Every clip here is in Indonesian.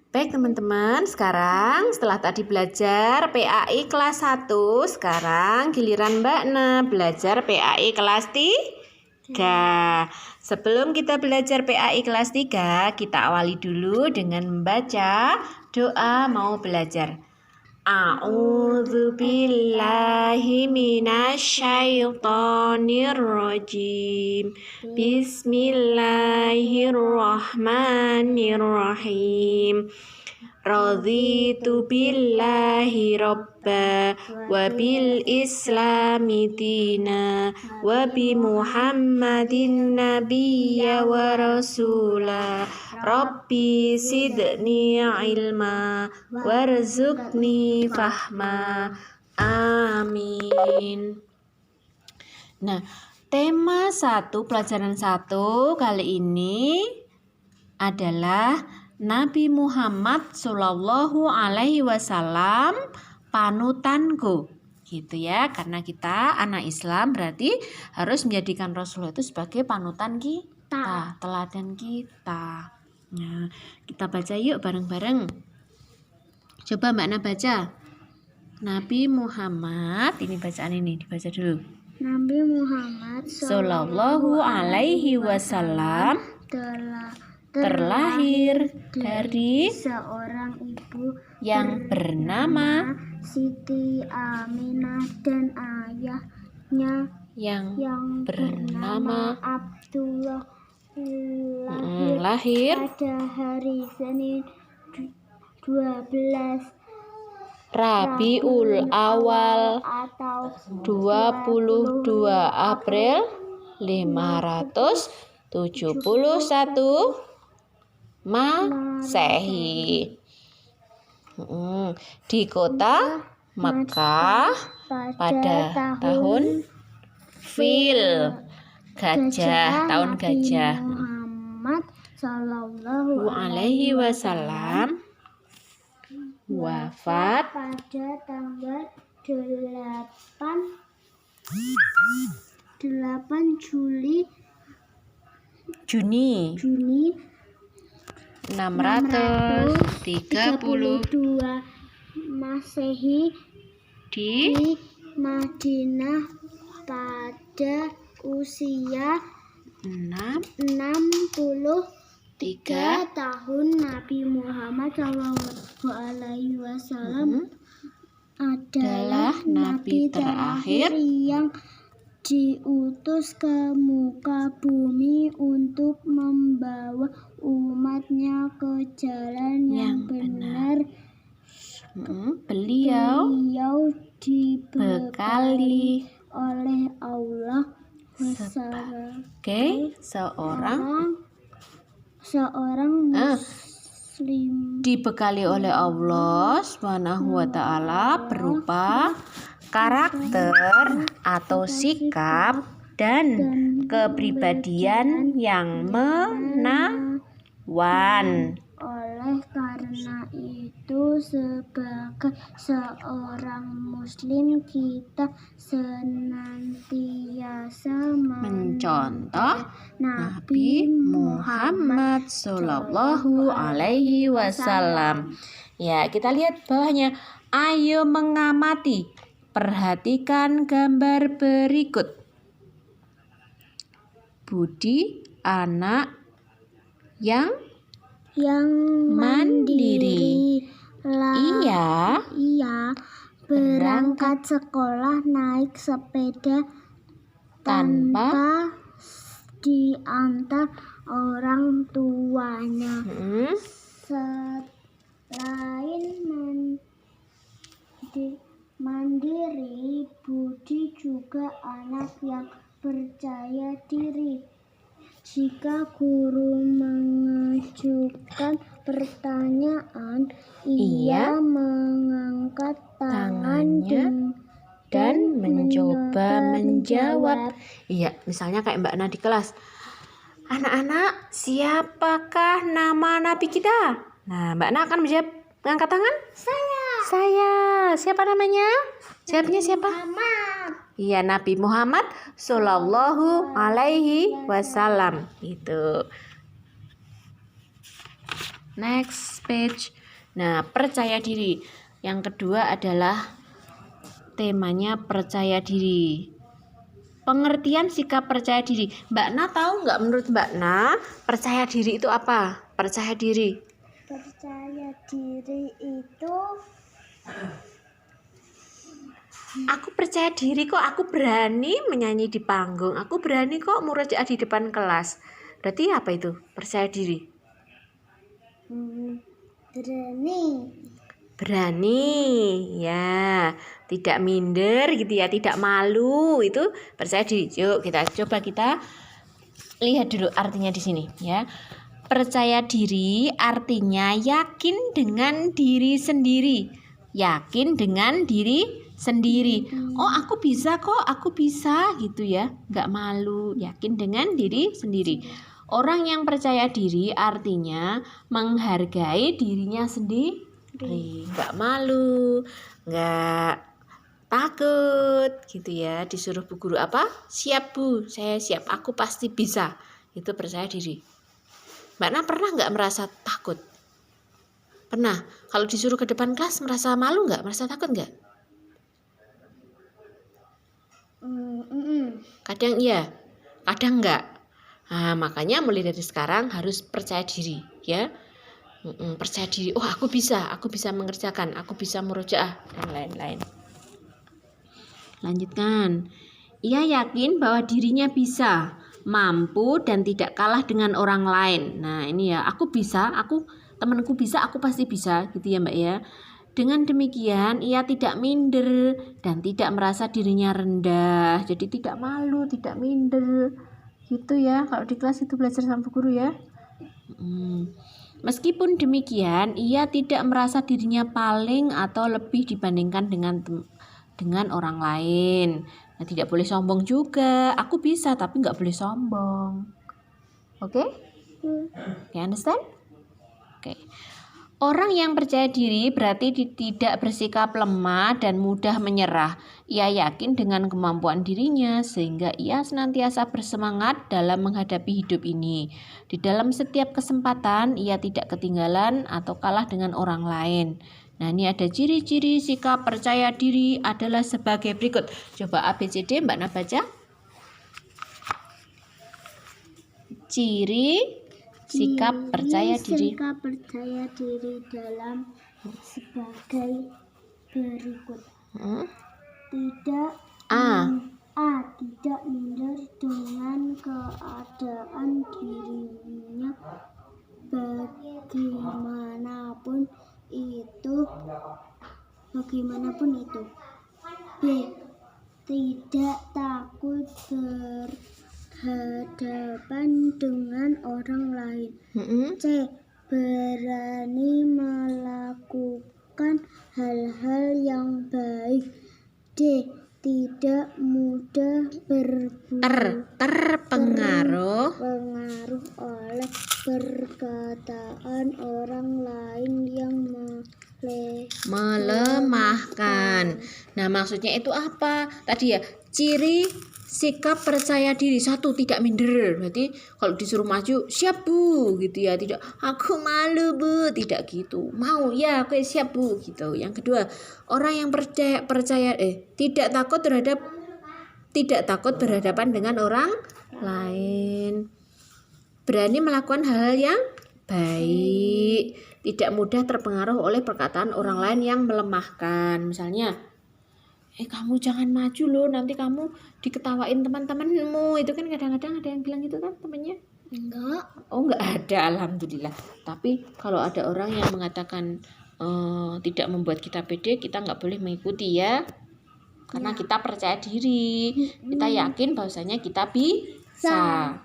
Baik teman-teman, sekarang setelah tadi belajar PAI kelas 1, sekarang giliran Mbak Na belajar PAI kelas 3. Sebelum kita belajar PAI kelas 3, kita awali dulu dengan membaca doa mau belajar. A'udzu billahi minasyaitonir rajim. Bismillahirrahmanirrahim. Raditu billahi robba wa bil islami dina wa bi muhammadin nabiyya wa rasula. Rabbi sidni ilma warzuqni fahma. Amin. Nah, tema 1 pelajaran 1 kali ini adalah Nabi Muhammad Shallallahu Alaihi Wasallam panutanku, gitu ya. Karena kita anak Islam berarti harus menjadikan Rasulullah itu sebagai panutan kita, teladan kita. Nah, kita baca yuk bareng-bareng. Coba Mbak Na baca. Nabi Muhammad, ini bacaan ini dibaca dulu. Nabi Muhammad Shallallahu Alaihi Wasallam terlahir dari seorang ibu yang bernama Siti Aminah dan ayahnya yang bernama bernama Abdullah, lahir pada hari Senin 12 Rabiul Awal atau 22 April 571 Masehi, di kota Mekah pada tahun Fil, gajah, tahun gajah. Muhammad Sallallahu Alaihi Wasallam wafat pada tanggal 8 Juni 632 Masehi di Madinah pada usia 63 tahun. Nabi Muhammad SAW adalah Nabi terakhir yang diutus ke muka bumi untuk membawa umatnya ke jalan yang benar. Beliau dibekali oleh Allah sebagai seorang muslim, dibekali oleh Allah Subhanahu wa Ta'ala berupa karakter atau sikap dan kepribadian yang menawan. Oleh karena itu, sebagai seorang muslim, kita senantiasa mencontoh Nabi Muhammad Shallallahu Alaihi Wasallam. Ya, kita lihat bawahnya. Ayo mengamati. Perhatikan gambar berikut. Budi anak yang mandiri. Ia berangkat sekolah naik sepeda tanpa diantar orang tuanya. Selain mandiri, Budi juga anak yang percaya diri. Jika guru mengajukan pertanyaan, ia mengangkat tangannya dan mencoba menjawab. Iya, misalnya kayak Mbak Na di kelas. Anak-anak, siapakah nama Nabi kita? Nah, Mbak Na akan menjawab, mengangkat tangan. Saya. Siapa namanya? Jawabnya siapa? Iya, Nabi Muhammad Shallallahu Alaihi Wasallam. Itu. Next page. Nah, percaya diri. Yang kedua adalah temanya percaya diri. Pengertian sikap percaya diri. Mbak Na tahu nggak, menurut Mbak Na percaya diri itu apa? Percaya diri. Percaya diri itu Aku percaya diri kok, aku berani menyanyi di panggung, aku berani kok murojaah di depan kelas. Berarti apa itu? Percaya diri. berani. Berani, ya, tidak minder gitu ya, tidak malu, itu percaya diri. Yuk kita lihat dulu artinya di sini ya. Percaya diri artinya yakin dengan diri sendiri. Yakin dengan diri sendiri. Oh, aku bisa kok, aku bisa gitu ya. Nggak malu, yakin dengan diri sendiri. Orang yang percaya diri artinya menghargai dirinya sendiri. Nggak malu, nggak takut gitu ya. Disuruh bu guru apa? Siap bu, saya siap, aku pasti bisa. Itu percaya diri. Mbak Na pernah nggak merasa takut? Pernah. Kalau disuruh ke depan kelas merasa malu nggak? Merasa takut nggak? Kadang iya, kadang nggak. Nah, makanya mulai dari sekarang harus percaya diri ya. Percaya diri. Oh, aku bisa mengerjakan, aku bisa murojaah dan lain-lain. Lanjutkan. Ia yakin bahwa dirinya bisa, mampu dan tidak kalah dengan orang lain. Nah, ini ya, aku bisa, temanku bisa, aku pasti bisa gitu ya, Mbak ya. Dengan demikian, ia tidak minder dan tidak merasa dirinya rendah. Jadi tidak malu, tidak minder. Gitu ya, kalau di kelas itu belajar sama bu guru ya. Meskipun demikian, ia tidak merasa dirinya paling atau lebih dibandingkan dengan orang lain. Nah, tidak boleh sombong juga. Aku bisa, tapi nggak boleh sombong. Oke? Okay, understand? Oke. Orang yang percaya diri berarti tidak bersikap lemah dan mudah menyerah. Ia yakin dengan kemampuan dirinya sehingga ia senantiasa bersemangat dalam menghadapi hidup ini. Di dalam setiap kesempatan ia tidak ketinggalan atau kalah dengan orang lain. Nah, ini ada ciri-ciri sikap percaya diri adalah sebagai berikut. Coba ABCD Mbak Na baca. Ciri sikap percaya diri. Sikap percaya diri dalam sebagai berikut. Tidak tidak minder dengan keadaan dirinya bagaimanapun itu. B. Tidak takut berhadapan dengan orang lain. C. Berani melakukan hal-hal yang baik. D. Tidak mudah terpengaruh oleh perkataan orang lain yang melemahkan. Nah, maksudnya itu apa? Tadi ya, ciri sikap percaya diri. 1, tidak minder. Berarti kalau disuruh maju, siap bu, gitu ya. Tidak, aku malu bu, tidak gitu. Mau ya, oke siap bu, gitu. Yang kedua, orang yang tidak takut berhadapan dengan orang lain. Berani melakukan hal-hal yang baik, tidak mudah terpengaruh oleh perkataan orang lain yang melemahkan. Misalnya, kamu jangan maju loh, nanti kamu diketawain teman-temanmu. Itu kan kadang-kadang ada yang bilang gitu kan temannya? Enggak. Oh, enggak ada, alhamdulillah. Tapi kalau ada orang yang mengatakan tidak membuat kita pede, kita nggak boleh mengikuti ya. Karena kita percaya diri, kita yakin bahwasanya kita bisa.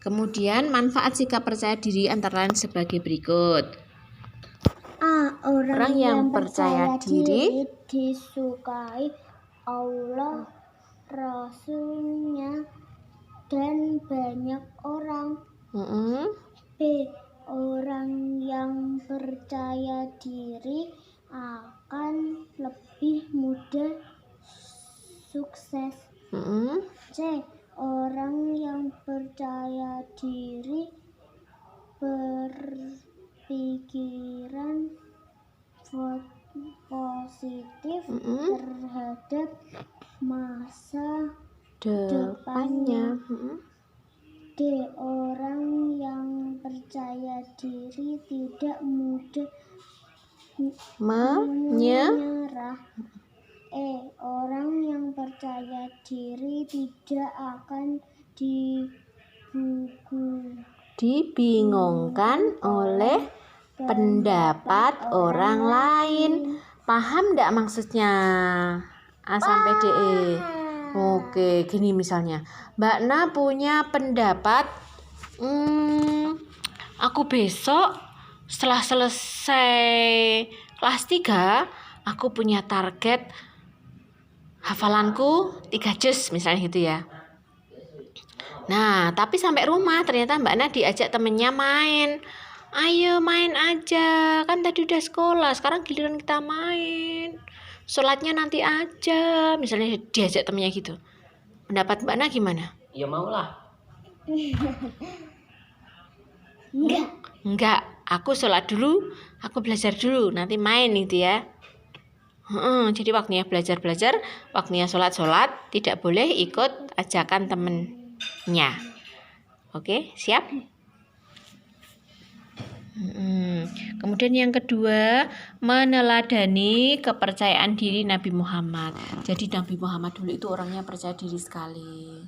Kemudian manfaat sikap percaya diri antara lain sebagai berikut. A. Orang yang percaya diri disukai Allah, Rasulnya, dan banyak orang. B. Orang yang percaya diri akan lebih mudah sukses. C. Orang yang percaya diri pikiran positif terhadap masa depannya. D. Orang yang percaya diri tidak mudah menyerah. E. Orang yang percaya diri tidak akan dibingungkan oleh pendapat orang lain. Paham enggak maksudnya A sampai DE? Oke, gini misalnya. Mbak Na punya pendapat, aku besok setelah selesai kelas 3, aku punya target hafalanku 3 juz misalnya gitu ya. Nah, tapi sampai rumah ternyata Mbak Na diajak temennya main. Ayo main aja, kan tadi udah sekolah, sekarang giliran kita main. Sholatnya nanti aja, misalnya diajak temennya gitu. Pendapat Mbak Na gimana? Ya mau lah. Enggak, aku sholat dulu, aku belajar dulu, nanti main gitu ya. Jadi waktunya belajar, waktunya sholat, tidak boleh ikut ajakan temennya. Oke, siap? Kemudian yang kedua, meneladani kepercayaan diri Nabi Muhammad. Jadi Nabi Muhammad dulu itu orangnya percaya diri sekali.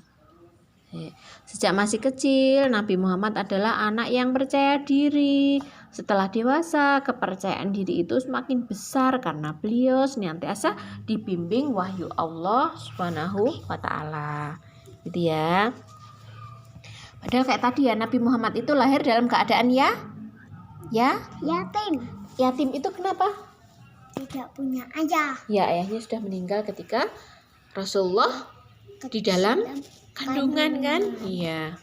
Sejak masih kecil, Nabi Muhammad adalah anak yang percaya diri. Setelah dewasa, kepercayaan diri itu semakin besar karena beliau senantiasa dibimbing wahyu Allah Subhanahu wa ta'ala. Gitu ya. Padahal kayak tadi ya, Nabi Muhammad itu lahir dalam keadaan yatim itu kenapa? Tidak punya ayah. Ya, ayahnya sudah meninggal ketika Rasulullah di dalam kandungan kan? Iya.